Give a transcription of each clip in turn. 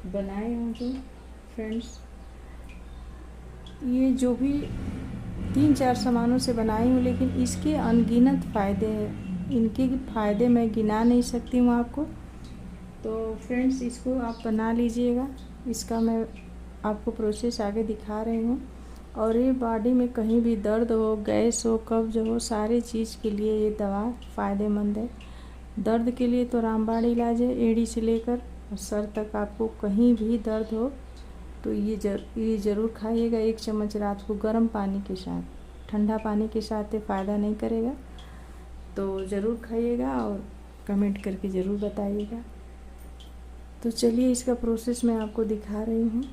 बनाए हों तो फ्रेंड्स, ये जो भी 3-4 सामानों से बनाई हूँ, लेकिन इसके अनगिनत फ़ायदे हैं। इनके फ़ायदे मैं गिना नहीं सकती हूँ आपको। तो फ्रेंड्स, इसको आप बना लीजिएगा। इसका मैं आपको प्रोसेस आगे दिखा रही हूँ। और ये बॉडी में कहीं भी दर्द हो, गैस हो, कब्ज हो, सारी चीज़ के लिए ये दवा फ़ायदेमंद है। दर्द के लिए तो रामबाण इलाज है, एड़ी से लेकर सर तक। आपको कहीं भी दर्द हो तो ये ज़रूर खाइएगा। 1 चम्मच रात को गर्म पानी के साथ, ठंडा पानी के साथ ये फ़ायदा नहीं करेगा। तो ज़रूर खाइएगा और कमेंट करके ज़रूर बताइएगा। तो चलिए इसका प्रोसेस मैं आपको दिखा रही हूँ।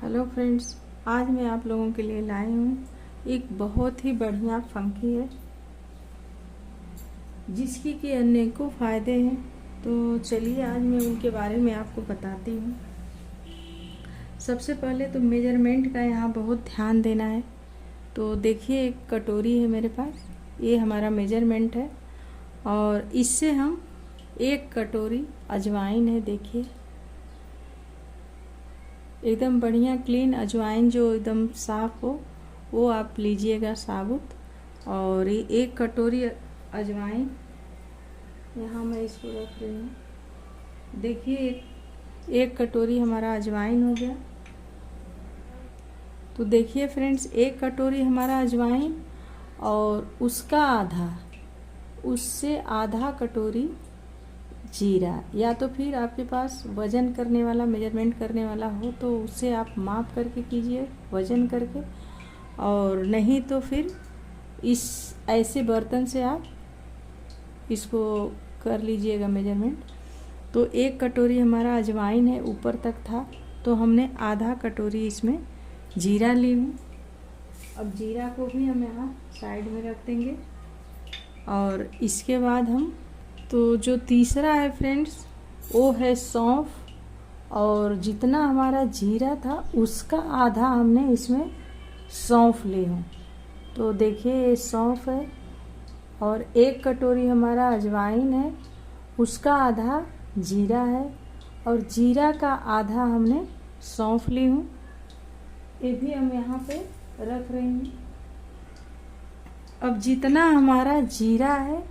हेलो फ्रेंड्स, आज मैं आप लोगों के लिए लाई हूँ एक बहुत ही बढ़िया फंकी है, जिसकी कि अनेकों फ़ायदे हैं। तो चलिए आज मैं उनके बारे में आपको बताती हूँ। सबसे पहले तो मेजरमेंट का यहाँ बहुत ध्यान देना है। तो देखिए, एक कटोरी है मेरे पास, ये हमारा मेजरमेंट है। और इससे हम 1 कटोरी अजवाइन है, देखिए एकदम बढ़िया क्लीन अजवाइन जो एकदम साफ़ हो, वो आप लीजिएगा साबुत। और ये 1 कटोरी अजवाइन यहाँ मैं इसको रख रही हूँ। देखिए, एक कटोरी हमारा अजवाइन हो गया। तो देखिए फ्रेंड्स, 1 कटोरी हमारा अजवाइन और उससे आधा कटोरी जीरा, या तो फिर आपके पास वज़न करने वाला, मेजरमेंट करने वाला हो तो उससे आप माप करके कीजिए, वज़न करके। और नहीं तो फिर इस ऐसे बर्तन से आप इसको कर लीजिएगा मेजरमेंट। तो 1 कटोरी हमारा अजवाइन है, ऊपर तक था, तो हमने आधा कटोरी इसमें जीरा ली हूँ। अब जीरा को भी हम यहाँ साइड में रख देंगे। और इसके बाद हम, तो जो तीसरा है फ्रेंड्स, वो है सौंफ। और जितना हमारा जीरा था उसका आधा हमने इसमें सौंफ ली हूँ। तो देखिए, ये सौंफ है। और 1 कटोरी हमारा अजवाइन है, उसका आधा जीरा है, और जीरा का आधा हमने सौंफ ली हूँ। ये भी हम यहाँ पे रख रही हूँ। अब जितना हमारा जीरा है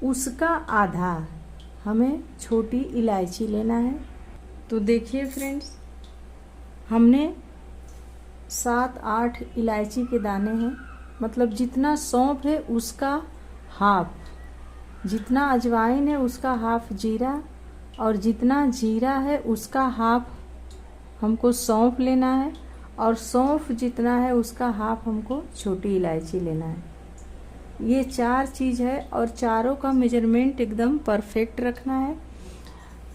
उसका आधा हमें छोटी इलायची लेना है। तो देखिए फ्रेंड्स, हमने 7-8 इलायची के दाने हैं, मतलब जितना सौंफ है उसका हाफ, जितना अजवाइन है उसका हाफ जीरा, और जितना जीरा है उसका हाफ हमको सौंफ लेना है, और सौंफ जितना है उसका हाफ हमको छोटी इलायची लेना है। ये 4 चीज़ है, और चारों का मेजरमेंट एकदम परफेक्ट रखना है।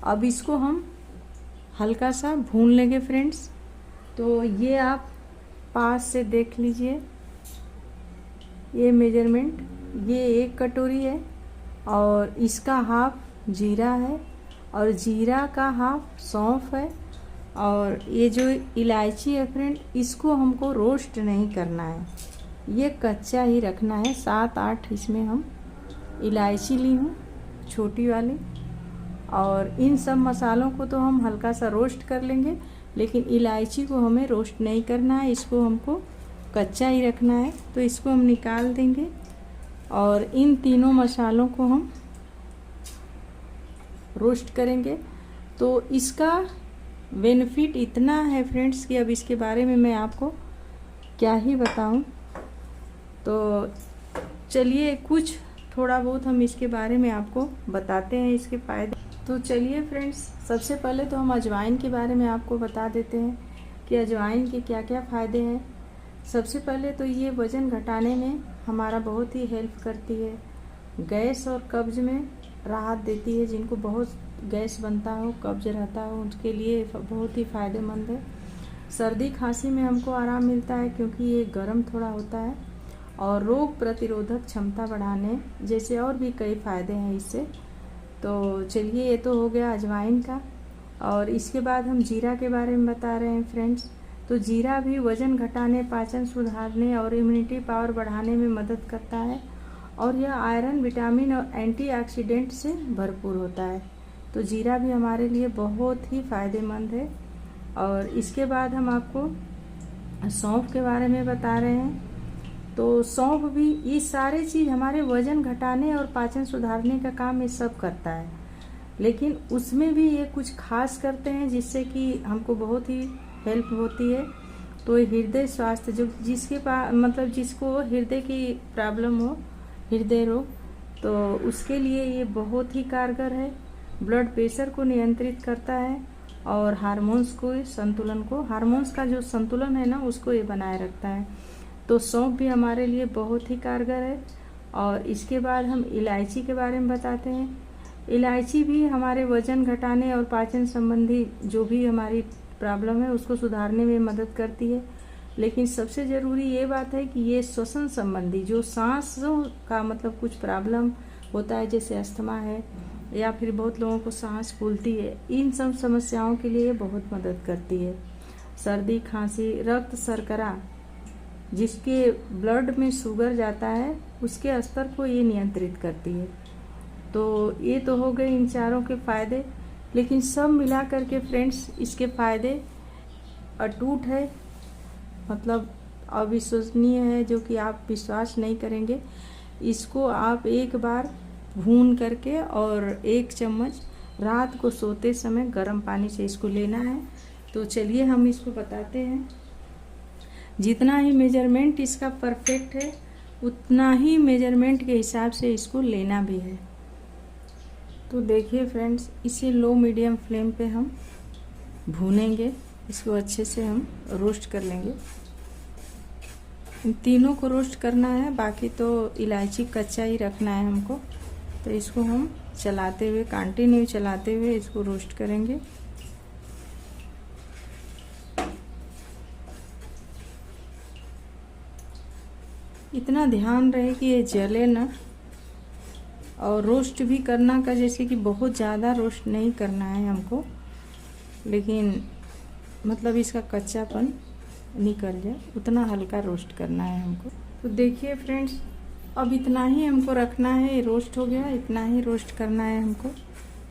अब इसको हम हल्का सा भून लेंगे फ्रेंड्स। तो ये आप पास से देख लीजिए, ये मेजरमेंट, ये 1 कटोरी है और इसका हाफ जीरा है, और जीरा का हाफ सौंफ है। और ये जो इलायची है फ्रेंड, इसको हमको रोस्ट नहीं करना है, ये कच्चा ही रखना है। 7-8 इसमें हम इलायची ली हूँ, छोटी वाली। और इन सब मसालों को तो हम हल्का सा रोस्ट कर लेंगे, लेकिन इलायची को हमें रोस्ट नहीं करना है, इसको हमको कच्चा ही रखना है। तो इसको हम निकाल देंगे, और इन तीनों मसालों को हम रोस्ट करेंगे। तो इसका बेनिफिट इतना है फ्रेंड्स कि अब इसके बारे में मैं आपको क्या ही बताऊं। तो चलिए कुछ थोड़ा बहुत हम इसके बारे में आपको बताते हैं, इसके फ़ायदे। तो चलिए फ्रेंड्स, सबसे पहले तो हम अजवाइन के बारे में आपको बता देते हैं कि अजवाइन के क्या क्या फ़ायदे हैं। सबसे पहले तो ये वज़न घटाने में हमारा बहुत ही हेल्प करती है। गैस और कब्ज में राहत देती है। जिनको बहुत गैस बनता हो, कब्ज रहता हो, उसके लिए बहुत ही फ़ायदेमंद है। सर्दी खांसी में हमको आराम मिलता है, क्योंकि ये गर्म थोड़ा होता है। और रोग प्रतिरोधक क्षमता बढ़ाने जैसे और भी कई फ़ायदे हैं इससे। तो चलिए, ये तो हो गया अजवाइन का। और इसके बाद हम जीरा के बारे में बता रहे हैं फ्रेंड्स। तो जीरा भी वज़न घटाने, पाचन सुधारने और इम्यूनिटी पावर बढ़ाने में मदद करता है। और यह आयरन, विटामिन और एंटीऑक्सीडेंट से भरपूर होता है। तो जीरा भी हमारे लिए बहुत ही फ़ायदेमंद है। और इसके बाद हम आपको सौंफ के बारे में बता रहे हैं। तो सौंफ भी, ये सारे चीज़ हमारे वज़न घटाने और पाचन सुधारने का काम ये सब करता है, लेकिन उसमें भी ये कुछ खास करते हैं जिससे कि हमको बहुत ही हेल्प होती है। तो हृदय स्वास्थ्य, जो जिसके पास मतलब जिसको हृदय की प्रॉब्लम हो, हृदय रोग, तो उसके लिए ये बहुत ही कारगर है। ब्लड प्रेशर को नियंत्रित करता है और हार्मोन्स का जो संतुलन है ना, उसको ये बनाए रखता है। तो सौंफ भी हमारे लिए बहुत ही कारगर है। और इसके बाद हम इलायची के बारे में बताते हैं। इलायची भी हमारे वज़न घटाने और पाचन संबंधी जो भी हमारी प्रॉब्लम है उसको सुधारने में मदद करती है। लेकिन सबसे ज़रूरी ये बात है कि ये श्वसन संबंधी, जो सांसों का मतलब कुछ प्रॉब्लम होता है, जैसे अस्थमा है या फिर बहुत लोगों को सांस फूलती है, इन सब समस्याओं के लिए बहुत मदद करती है। सर्दी, खांसी, रक्त शर्करा, जिसके ब्लड में शुगर जाता है, उसके स्तर को ये नियंत्रित करती है। तो ये तो हो गए इन चारों के फ़ायदे, लेकिन सब मिला करके फ्रेंड्स इसके फ़ायदे अटूट है, मतलब अविश्वसनीय है, जो कि आप विश्वास नहीं करेंगे। इसको आप एक बार भून करके और 1 चम्मच रात को सोते समय गर्म पानी से इसको लेना है। तो चलिए हम इसको बताते हैं। जितना ही मेजरमेंट इसका परफेक्ट है, उतना ही मेजरमेंट के हिसाब से इसको लेना भी है। तो देखिए फ्रेंड्स, इसे लो मीडियम फ्लेम पे हम भूनेंगे, इसको अच्छे से हम रोस्ट कर लेंगे। इन तीनों को रोस्ट करना है, बाकी तो इलायची कच्चा ही रखना है हमको। तो इसको हम चलाते हुए, कंटिन्यू चलाते हुए इसको रोस्ट करेंगे। इतना ध्यान रहे कि ये जले ना, और रोस्ट भी करना का जैसे कि बहुत ज़्यादा रोस्ट नहीं करना है हमको, लेकिन मतलब इसका कच्चापन निकल जाए उतना हल्का रोस्ट करना है हमको। तो देखिए फ्रेंड्स, अब इतना ही हमको रखना है। ये रोस्ट हो गया, इतना ही रोस्ट करना है हमको।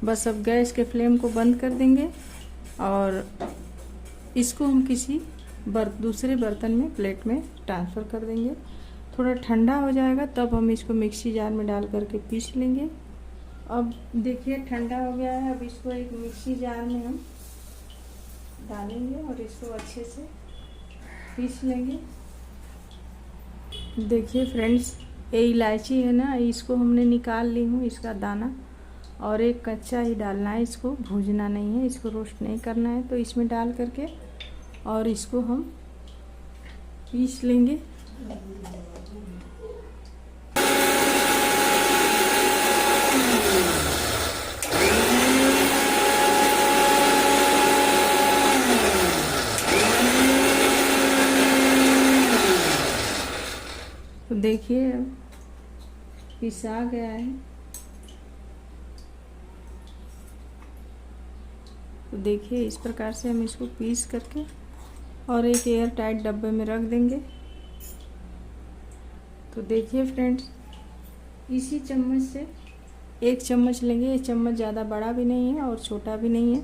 बस अब गैस के फ्लेम को बंद कर देंगे और इसको हम किसी दूसरे बर्तन में, प्लेट में ट्रांसफ़र कर देंगे। थोड़ा ठंडा हो जाएगा तब हम इसको मिक्सी जार में डाल करके पीस लेंगे। अब देखिए ठंडा हो गया है, अब इसको एक मिक्सी जार में हम डालेंगे और इसको अच्छे से पीस लेंगे। देखिए फ्रेंड्स, ये इलायची है ना, इसको हमने निकाल ली हूँ इसका दाना, और एक कच्चा ही डालना है, इसको भूनना नहीं है, इसको रोस्ट नहीं करना है। तो इसमें डाल करके और इसको हम पीस लेंगे। तो देखिए पिसा गया है। तो देखिए इस प्रकार से हम इसको पीस करके और एक एयर टाइट डब्बे में रख देंगे। तो देखिए फ्रेंड्स, इसी चम्मच से 1 चम्मच लेंगे। ये चम्मच ज़्यादा बड़ा भी नहीं है और छोटा भी नहीं है,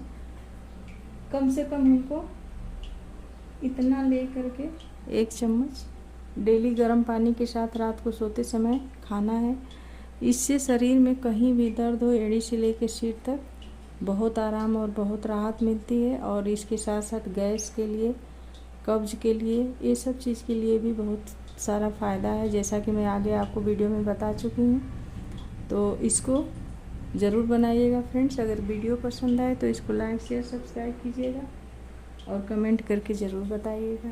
कम से कम हमको इतना ले करके 1 चम्मच डेली गर्म पानी के साथ रात को सोते समय खाना है। इससे शरीर में कहीं भी दर्द हो, एड़ी से लेकर सिर तक बहुत आराम और बहुत राहत मिलती है। और इसके साथ साथ गैस के लिए, कब्ज के लिए, ये सब चीज़ के लिए भी बहुत सारा फ़ायदा है, जैसा कि मैं आगे आपको वीडियो में बता चुकी हूँ। तो इसको ज़रूर बनाइएगा फ्रेंड्स। अगर वीडियो पसंद आए तो इसको लाइक, शेयर, सब्सक्राइब कीजिएगा और कमेंट करके ज़रूर बताइएगा।